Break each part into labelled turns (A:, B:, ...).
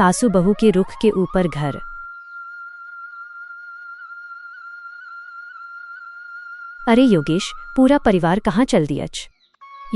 A: सासू बहू के रुख के ऊपर घर। अरे योगेश, पूरा परिवार कहाँ चल दियच?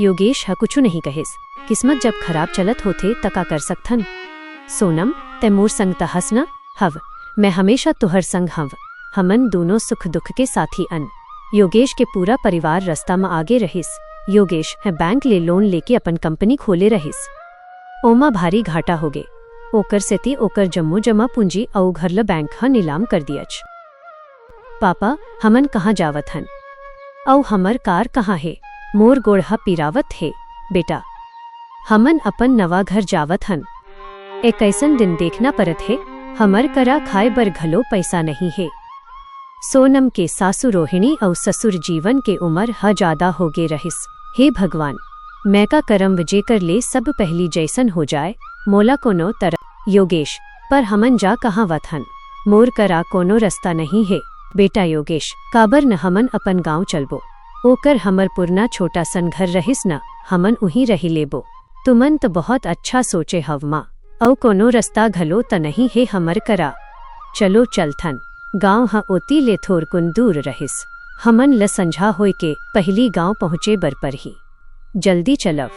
A: योगेश ह कुछ नहीं कहिस, किस्मत जब खराब चलत होथे त का कर सकथन। सोनम, तैमूर संग त हंस न हव, मैं हमेशा तुहर संग हव, हमन दोनों सुख दुख के साथी अन। योगेश के पूरा परिवार रास्ता में आगे रहिस। योगेश है बैंक ले लोन लेके अपन कंपनी खोले रहिस। ओमा भारी घाटा हो गे, ओकर सेती ओकर जम्मो जमा पूंजी अउ घर ल बैंक ह नीलाम कर दियच। पापा, हमन कहाँ जावत हन? औ हमर कार कहाँ है? मोर गोड़हा पिरावत है। बेटा, हमन अपन नवा घर जावत हन। एक ऐसन दिन देखना परत है, हमर करा खाए बर घलो पैसा नहीं है। सोनम के सासु रोहिणी और ससुर जीवन के उम्र ह ज्यादा हो गे रहिस। हे भगवान, मैं का करम विजय कर ले सब पहली जैसन हो जाए, मोला कोनो तरह। योगेश, पर हमन जा कहाँ वत हन? मोर करा कोनो रास्ता नहीं है। बेटा योगेश, काबर न हमन अपन गांव चलबो, ओकर हमर पुरना छोटा सन घर रहिस न, हमन उही रही लेबो। तुमन तो बहुत अच्छा सोचे हव माँ, औ कोनो रास्ता घलो त नहीं है हमर करा। चलो चलथन, गांव ह ओती ले थोरकुन दूर रहिस, हमन ल संझा होय के पहली गांव पहुँचे बर परही। जल्दी चलव,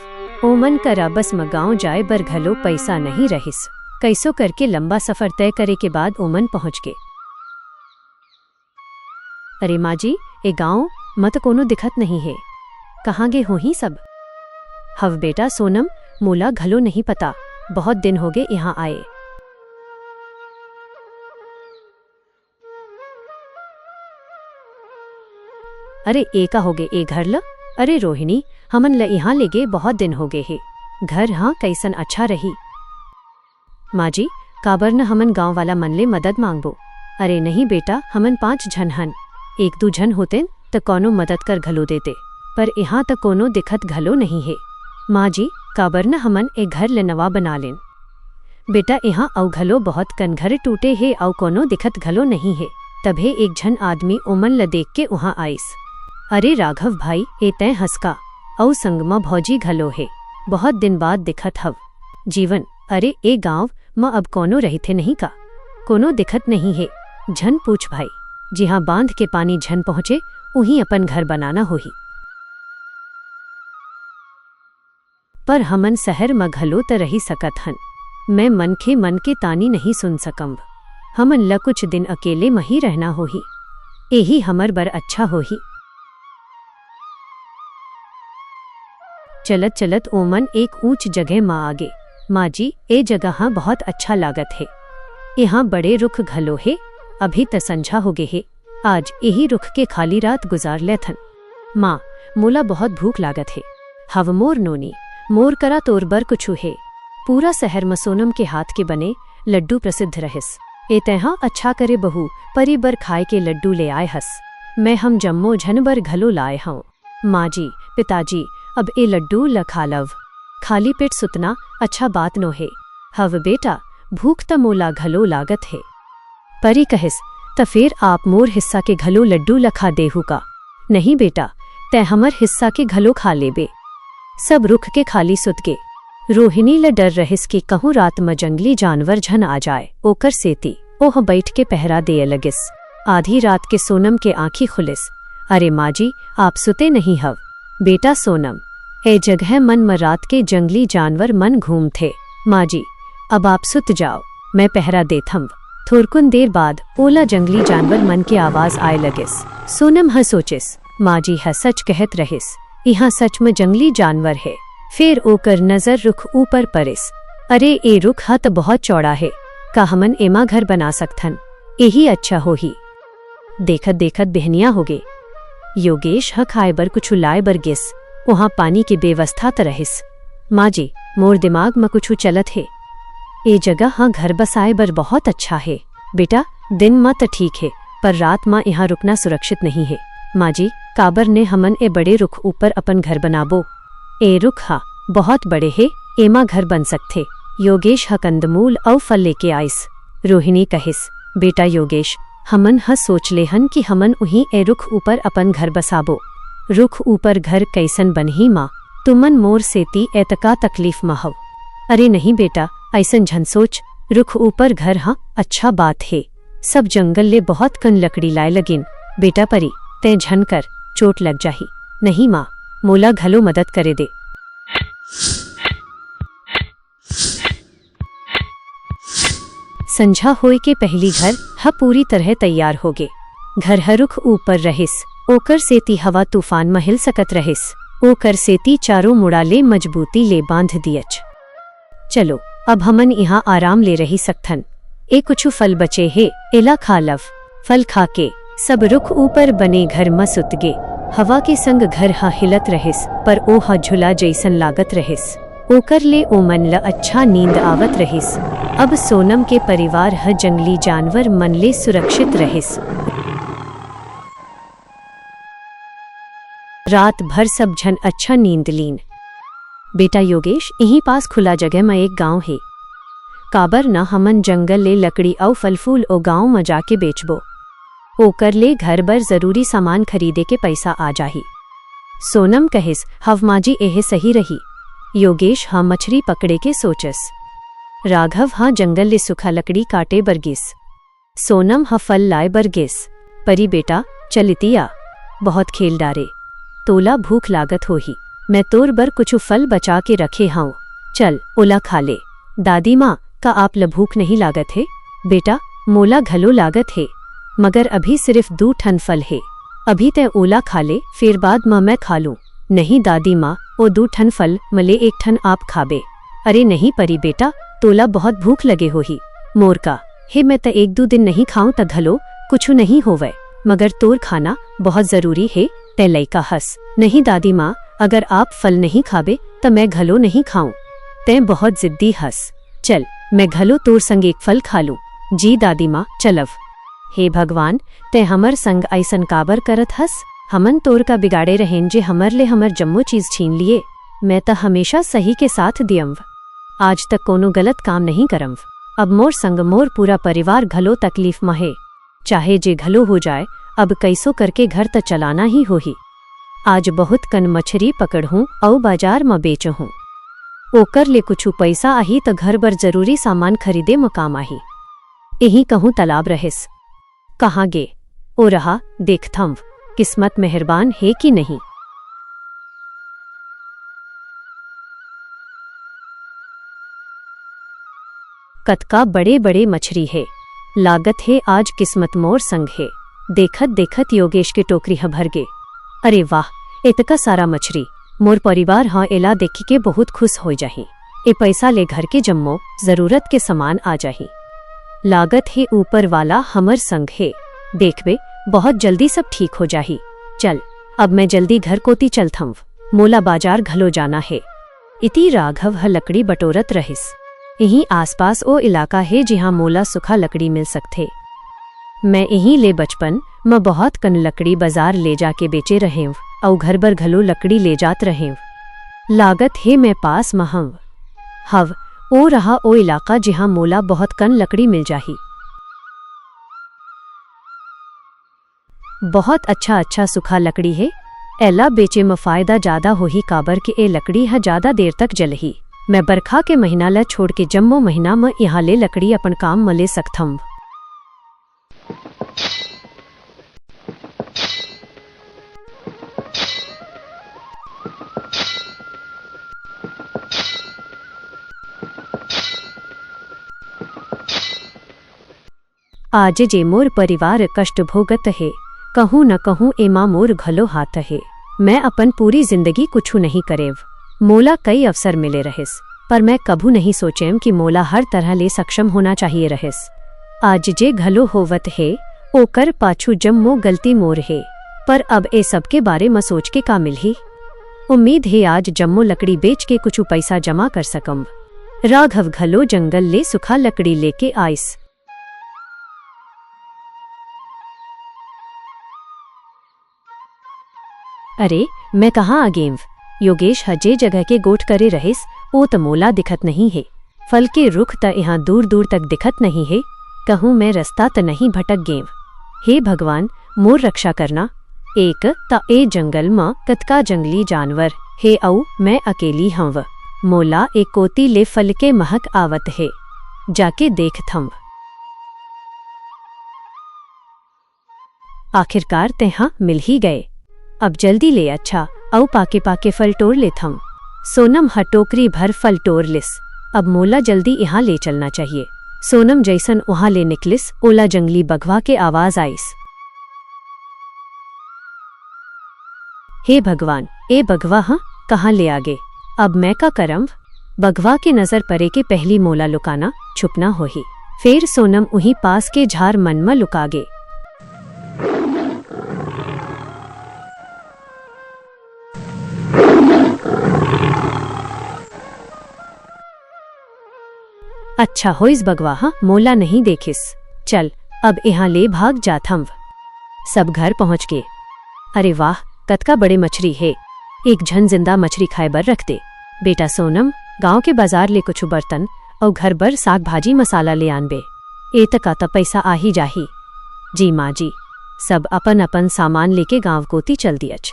A: ओमन करा बस म गांव जाए बर घलो पैसा नहीं रहिस। कैसो करके लंबा सफर तय करे के बाद ओमन पहुँच गे। अरे माँ जी, ए गांव मत कोनो दिखत नहीं है, कहाँ गे हो ही सब? हव बेटा सोनम, मोला घलो नहीं पता, बहुत दिन हो गए यहाँ आए। अरे ए का हो गे ए घर ल? अरे रोहिणी, हमन ल यहाँ ले गे बहुत दिन हो गए है, घर हाँ कैसन अच्छा रही। माँ जी, काबर न हमन गांव वाला मन ले मदद मांगबो? अरे नहीं बेटा, हमन 5 जन हन, 1-2 जन होते त कोनो मदद कर घलो देते, पर यहाँ त कोनो दिखत घलो नहीं है। माँ जी, काबर न हमन एक घर ले नवा बना लेन। बेटा यहाँ औ घलो बहुत कन घर टूटे है औ कोनो दिखत घलो नहीं है। तभे एक झन आदमी ओमन ल देख के वहाँ आइस। अरे राघव भाई, ए तैं हंसका, औ संगमा भौजी घलो है, बहुत दिन बाद दिखत हव। जीवन, अरे ए गाँव म अब कोनो रहिथे नहीं का? कोनो दिखत नहीं है। झन पूछ भाई, जी हाँ, बांध के पानी झन पहुँचे उही अपन घर बनाना होही। पर हमन शहर म घलो त रही सकत हन, मैं मन के तानी नहीं सुन सकम्ब, हमन ल कुछ दिन अकेले में ही रहना होही, यही हमर बर अच्छा होही। चलत चलत ओमन एक ऊंच जगह में आगे। माँ जी, ए जगह बहुत अच्छा लागत है, यहाँ बड़े रुख घलो है, अभी त संझा हो गे है, आज यही रुख के खाली रात गुजार लेथन। माँ, मोला बहुत भूख लागत है, हव मोर नोनी, मोर करा तोर बर कुछु है। पूरा शहर में सोनम के हाथ के बने लड्डू प्रसिद्ध रहिस। ए तैहा अच्छा करे बहू, परी बर खाए के लड्डू ले आए हस, मैं हम जम्मो झन बर घलो लाए हूँ। माँ जी, पिताजी, अब ए लड्डू ल खा लव, खाली पेट सुतना अच्छा बात नो है। हव बेटा, भूख त मोला घलो लागत है। परी कहिस, त फिर आप मोर हिस्सा के घलो लड्डू ल खा देहू का? नहीं बेटा, तै हमर हिस्सा के घलो खा लेबे। सब रुख के खाली सुत गे। रोहिणी ल डर रहिस कि कहूँ रात में जंगली जानवर झन आ जाए, ओकर सेती ओह बैठ के पहरा दे लगिस। आधी रात के सोनम के आँखी खुलिस। अरे माँ जी, आप सुते नहीं हव? बेटा सोनम, ए जगह मन में रात के जंगली जानवर मन घूम थे। माँ जी, अब आप सुत जाओ, मैं पहरा देथम। थोरकुन देर बाद ओला जंगली जानवर मन के आवाज आए लगिस। सोनम ह सोचिस, माँ जी ह सच कहत रहिस, यहाँ सच में जंगली जानवर है। फिर ओकर नजर रुख ऊपर परिस। अरे ए रुख ह त बहुत चौड़ा है, का हमन एमा घर बना सकथन? यही अच्छा होही। देखत देखत बिहनिया हो गे। योगेश ह खाए बर कुछ लाए बर गिस, वहाँ पानी की व्यवस्था त रहिस। माँ जी, मोर दिमाग में कुछ चलत है, ए जगह हाँ घर बसाए बर बहुत अच्छा है। बेटा, दिन में त ठीक है, पर रात में यहाँ रुकना सुरक्षित नहीं है। माँ जी, काबर ने हमन ए बड़े रुख ऊपर अपन घर बनाबो? ए रुख हा बहुत बड़े है, एमा घर बन सकथे। योगेश ह कंदमूल औ फल लेके आइस। रोहिणी कहिस, बेटा योगेश, हमन ह सोच ले हन कि हमन उही ए रुख ऊपर अपन घर बसाबो। रुख ऊपर घर कैसन बनही माँ? तुमन मोर सेती एतका तकलीफ में हव। अरे नहीं बेटा, ऐसन झन सोच, रुख ऊपर घर हाँ अच्छा बात है। सब जंगल ले बहुत कन लकड़ी लाए लगिन। बेटा परी तै झन कर चोट लग जाही। नहीं माँ, मोला घलो मदद करे दे। संझा होए के पहली घर ह पूरी तरह तैयार होगे। घर ह रुख ऊपर रहिस, ओकर सेती हवा तूफान में हिल सकत रहिस। ओकर सेती चारों मुड़ा ले मजबूती ले बांध दियच। चलो अब हमन यहाँ आराम ले रही सकथन। ए कुछ फल बचे हे, एला खा लव। फल खाके सब रुख ऊपर बने घर में सुत गे। हवा के संग घर हा हिलत रहिस, पर ओ हा झुला जैसन लागत रहिस। ओकर ले ओ मन ल अच्छा नींद आवत रहिस। अब सोनम के परिवार ह जंगली जानवर मन ले सुरक्षित रहिस। रात भर सब झन अच्छा नींद लीन। बेटा योगेश, यहीं पास खुला जगह में एक गांव है। काबर न हमन जंगल ले लकड़ी और फल फूल ओ गांव में जाके बेचबो। ओकर ले घर बर जरूरी सामान खरीदे के पैसा आ जाही। सोनम कहिस हव माजी एहे सही रही। योगेश हाँ मछली पकड़े के सोचस। राघव हाँ जंगल ले सूखा लकड़ी काटे बर गिस। सोनम हाँ फल लाए बर गिस। परी बेटा चल इतिया, बहुत खेल डारे। तोला भूख लागत होही, मैं तोर बर कुछ फल बचा के रखे हाउ, चल ओला खा ले। दादी माँ का आप ल भूख नहीं लागत है? बेटा मोला घलो लागत है, मगर अभी सिर्फ 2 ठन फल है। अभी तय ओला खा ले, फिर बाद में मैं खा लूँ। नहीं दादी माँ, ओ 2 ठन फल मले 1 ठन आप खाबे। अरे नहीं परी बेटा, तोला बहुत भूख लगे होही। मोर का हे मैं त 1-2 दिन नहीं खाऊं त घलो कुछ नहीं होवे, मगर तोर खाना बहुत जरूरी है। तै लइका हस। नहीं दादी माँ, अगर आप फल नहीं खाबे त मैं घलो नहीं खाऊं। तै बहुत जिद्दी हस। चल मैं घलो तोर संग एक फल खा लूं। जी दादी माँ चलव। हे भगवान, तै हमर संग ऐसन काबर करत हस? हमन तोर का बिगाड़े रहें जे हमर ले हमर जम्मो चीज छीन लिए। मैं त हमेशा सही के साथ दियम्व, आज तक कोनो गलत काम नहीं करम्व। अब मोर संग मोर पूरा परिवार घलो तकलीफ में है। चाहे जे घलो हो जाए, अब कैसो करके घर त चलाना ही होही। आज बहुत कन मछरी पकड़हूँ और बाजार में बेचहूँ। ओकर ले कुछ पैसा आही त घर बर जरूरी सामान खरीदे में काम आही। यही कहूँ तालाब रहिस। कहाँ गे? ओ रहा, देखथम्व किस्मत मेहरबान है कि नहीं। कतका बड़े बड़े मछरी है, लागत है आज किस्मत मोर संग है। देखत देखत योगेश के टोकरी ह भर गे। अरे वाह, इतका सारा मछरी। मोर परिवार हाँ एला देखी के बहुत खुश हो जाही। ए पैसा ले घर के जम्मो जरूरत के सामान आ जाही। लागत है ऊपर वाला हमर संग है। देखबे बहुत जल्दी सब ठीक हो जाही। चल अब मैं जल्दी घर कोती चलथम्व, मोला बाजार घलो जाना है। इति राघव ह लकड़ी बटोरत रहिस। यहीं आसपास ओ इलाका है जहाँ मोला सूखा लकड़ी मिल सकथे। मैं यहीं ले बचपन में बहुत कन लकड़ी बाजार ले जाके बेचे रहेव और घर बर घलो लकड़ी ले जात रहेव। लागत है मैं पास में हव ओ रहा ओ इलाका जहाँ मोला बहुत कन लकड़ी मिल जाही। बहुत अच्छा सूखा लकड़ी है। एला बेचे में फायदा ज्यादा होही, काबर के ए लकड़ी है ज्यादा देर तक जलही। मैं बरखा के महीना ला छोड़ के जम्मो महीना में यहाँ ले लकड़ी अपन काम में ले सकथम। आज जे मोर परिवार कष्ट भोगत है, कहूँ न कहूँ एमा मोर घलो हाथ है। मैं अपन पूरी जिंदगी कुछ नहीं करेव। मोला कई अवसर मिले रहिस, पर मैं कभू नहीं सोचेम कि मोला हर तरह ले सक्षम होना चाहिए रहिस। आज जे घलो होवत है, ओकर पाछू जम्मो गलती मोर है, पर अब ए सब के बारे में सोच के का मिलही। उम्मीद है आज जम्मो लकड़ी बेच के कुछ पैसा जमा कर सकम। राघव घलो जंगल ले सूखा लकड़ी लेके आइस। अरे मैं कहाँ आ गेव? योगेश हजे जगह के गोठ करे रहिस, ओ त मोला दिखत नहीं है। फल के रुख त यहाँ दूर दूर तक दिखत नहीं है। कहूँ मैं रास्ता त नहीं भटक गेव। हे भगवान, मोर रक्षा करना। एक त ए जंगल में कतका जंगली जानवर हे औ मैं अकेली हव। मोला एक कोती ले फल के महक आवत है। जाके देख थम। आखिरकार तेहा मिल ही गए। अब जल्दी ले अच्छा, औ पाके पाके फल तोड़ ले थम। सोनम टोकरी भर फल तोड़ लिस। अब मोला जल्दी यहाँ ले चलना चाहिए। सोनम जैसन वहाँ ले निकलिस, ओला जंगली बघवा के आवाज आइस। हे भगवान, ए बघवा हाँ कहाँ ले आगे, अब मैं का करम। बघवा के नजर परे के पहली मोला लुकाना छुपना होही। फिर सोनम उही पास के झार मन में लुकागे। अच्छा होइस बघवा हाँ मोला नहीं देखिस। चल अब यहाँ ले भाग जात हम। सब घर पहुँच गए। अरे वाह कतका बड़े मछली है, एक झन जिंदा मछली खाए बर रख दे। बेटा सोनम गांव के बाजार ले कुछ बर्तन और घर बर साग भाजी मसाला ले आनबे। ए तका त पैसा आ ही जाही। जी माँ जी। सब अपन अपन सामान लेके गांव कोती चल दियच।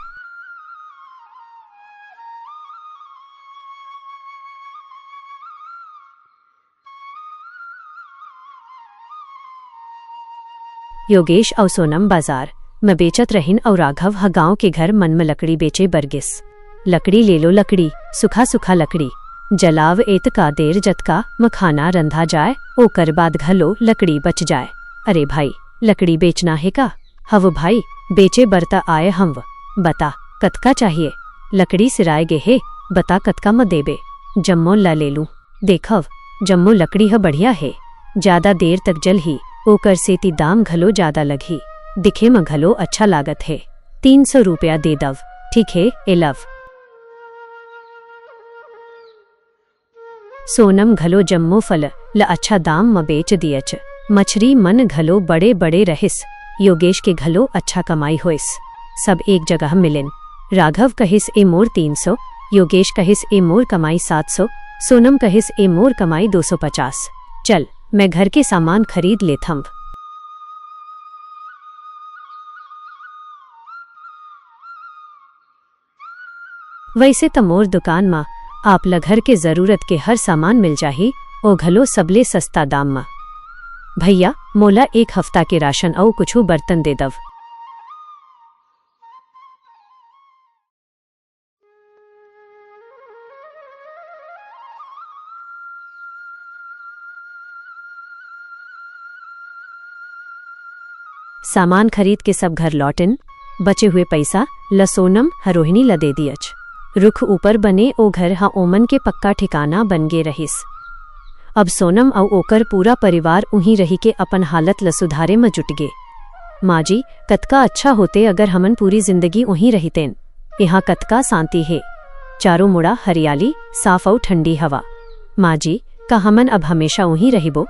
A: योगेश और सोनम बाजार में बेचत रहिन और राघव ह गांव के घर मन में लकड़ी बेचे बरगिस। लकड़ी ले लो लकड़ी, सुखा सुखा लकड़ी जलाव एत का देर जतका म खाना रंधा जाए, ओकर बाद घलो लकड़ी बच जाए। अरे भाई लकड़ी बेचना है का? हव भाई बेचे बरता आए हमव। बता कतका चाहिए? लकड़ी सिराए गे है, बता कतका म देबे। जम्मो ला ले लूं। देखव जम्मो लकड़ी ह बढ़िया है, ज्यादा देर तक जल ही, ओकर सेती दाम घलो ज्यादा लगी। दिखे में घलो अच्छा लागत है। 300 रुपया दे दव। ठीक है एलव। सोनम घलो जम्मो फल ल अच्छा दाम में बेच दियच। मछरी मन घलो बड़े बड़े रहिस। योगेश के घलो अच्छा कमाई होइस। सब एक जगह मिलिन। राघव कहिस ए मोर 300, योगेश कहिस ए मोर कमाई 700, सोनम कहिस ए मोर कमाई 250। चल मैं घर के सामान खरीद लेत हूँ। वैसे तो मोर दुकान में आप ल घर के जरूरत के हर सामान मिल जाही, ओ घलो सबले सस्ता दाम में। भैया मोला 1 हफ्ता के राशन और कुछ बर्तन दे दव। सामान खरीद के सब घर लौटिन। बचे हुए पैसा ल सोनम रोहिणी ल दे दियच। रुख ऊपर बने ओ घर हा ओमन के पक्का ठिकाना बन गे रहिस। अब सोनम और ओकर पूरा परिवार उहीं रही के अपन हालत ल सुधारे में जुट गे। माँ जी कतका अच्छा होते अगर हमन पूरी जिंदगी उहीं रहितेन। यहाँ कतका शांति है, चारों मुड़ा हरियाली, साफ और ठंडी हवा। माँ जी का हमन अब हमेशा उहीं रहिबो।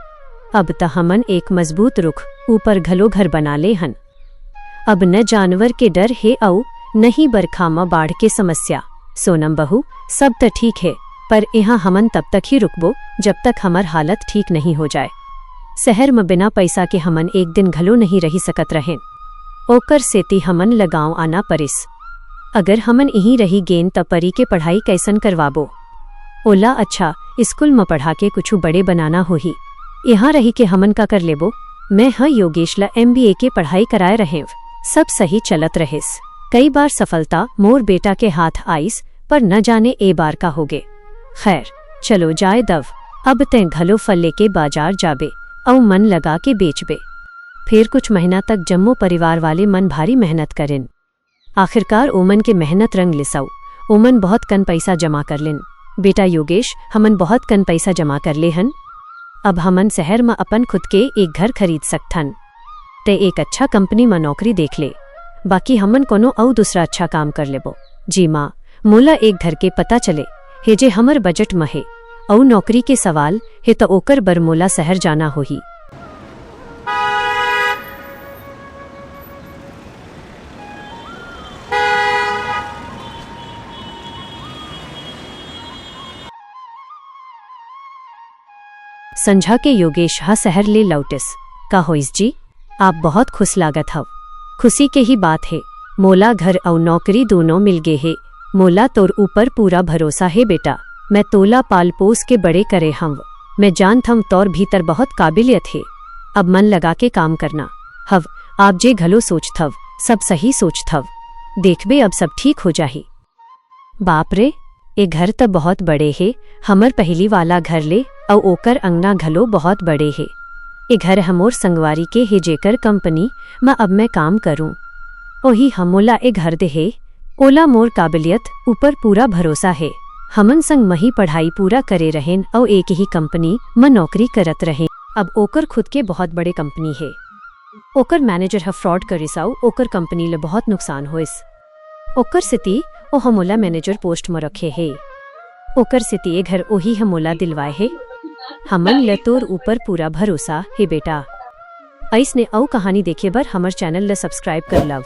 A: अब त हमन एक मजबूत रुख ऊपर घलो घर बना ले हन। अब न जानवर के डर है और न ही बरखा में बाढ़ के समस्या। सोनम बहू सब त ठीक है, पर यहाँ हमन तब तक ही रुकबो जब तक हमार हालत ठीक नहीं हो जाए। शहर में बिना पैसा के हमन एक दिन घलो नहीं रही सकत रहें। ओकर सेती हमन लगाव आना परिस। अगर हमन यहीं रही गेन त परी के पढ़ाई कैसन करवाबो। ओला अच्छा स्कूल में पढ़ा के कुछ बड़े बनाना होही। यहाँ रही के हमन का कर लेबो। मैं हाँ योगेश ला MBA के पढ़ाई कराए रहें। सब सही चलत रहेस। कई बार सफलता मोर बेटा के हाथ आइस, पर न जाने ए बार का होगे। खैर चलो जाए दव। अब तय घलो फल लेके बाजार जाबे और मन लगा के बेचबे। फिर कुछ महीना तक जम्मो परिवार वाले मन भारी मेहनत करें। आखिरकार ओमन के मेहनत रंग लिसाऊ। ओमन बहुत कन पैसा जमा कर लेन। बेटा योगेश हमन बहुत कन पैसा जमा कर ले हन। अब हमन शहर में अपन खुद के एक घर खरीद सकथन। ते एक अच्छा कंपनी में नौकरी देख ले, बाकी हमन कोनो और दूसरा अच्छा काम कर लेबो। जी माँ मोला एक घर के पता चले हे जे हमर बजट में है, और नौकरी के सवाल है तो ओकर बर मोला शहर जाना होही। संझा के योगेश हा शहर ले लौटिस। का होइस जी, आप बहुत खुश लागत हव। खुशी के ही बात है, मोला घर और नौकरी दोनों मिल गए है। मोला तोर ऊपर पूरा भरोसा है बेटा। मैं तोला पाल पोस के बड़े करे हम। मैं जानता हूं तौर भीतर बहुत काबिलियत है। अब मन लगा के काम करना हव। आप जे घलो सोचथव सब सही सोचथव। देखबे अब सब ठीक हो जाही। बाप रे, ए घर त बहुत बड़े है। हमर पहली वाला घर ले और ओकर अंगना घलो बहुत बड़े है। ए घर हमोर संगवारी के हे जेकर कंपनी में अब मैं काम करूं। ओही हमोला ए घर दे है। ओला मोर काबिलियत ऊपर पूरा भरोसा है। हमन संग मही पढ़ाई पूरा करे रहेन और एक ही कंपनी में नौकरी करत रहें। अब ओकर खुद के बहुत बड़े कंपनी है। ओकर मैनेजर ह फ्रॉड करिसाऊ ओकर कंपनी ले बहुत नुकसान होइस। ओकर सिती ओ हमोला मैनेजर पोस्ट में रखे है। ओकर सिती ए घर ओही हमोला दिलवाए है। हमन ल तोर ऊपर पूरा भरोसा है बेटा। ऐसने औ कहानी देखे बर हमर चैनल ल सब्सक्राइब कर लव।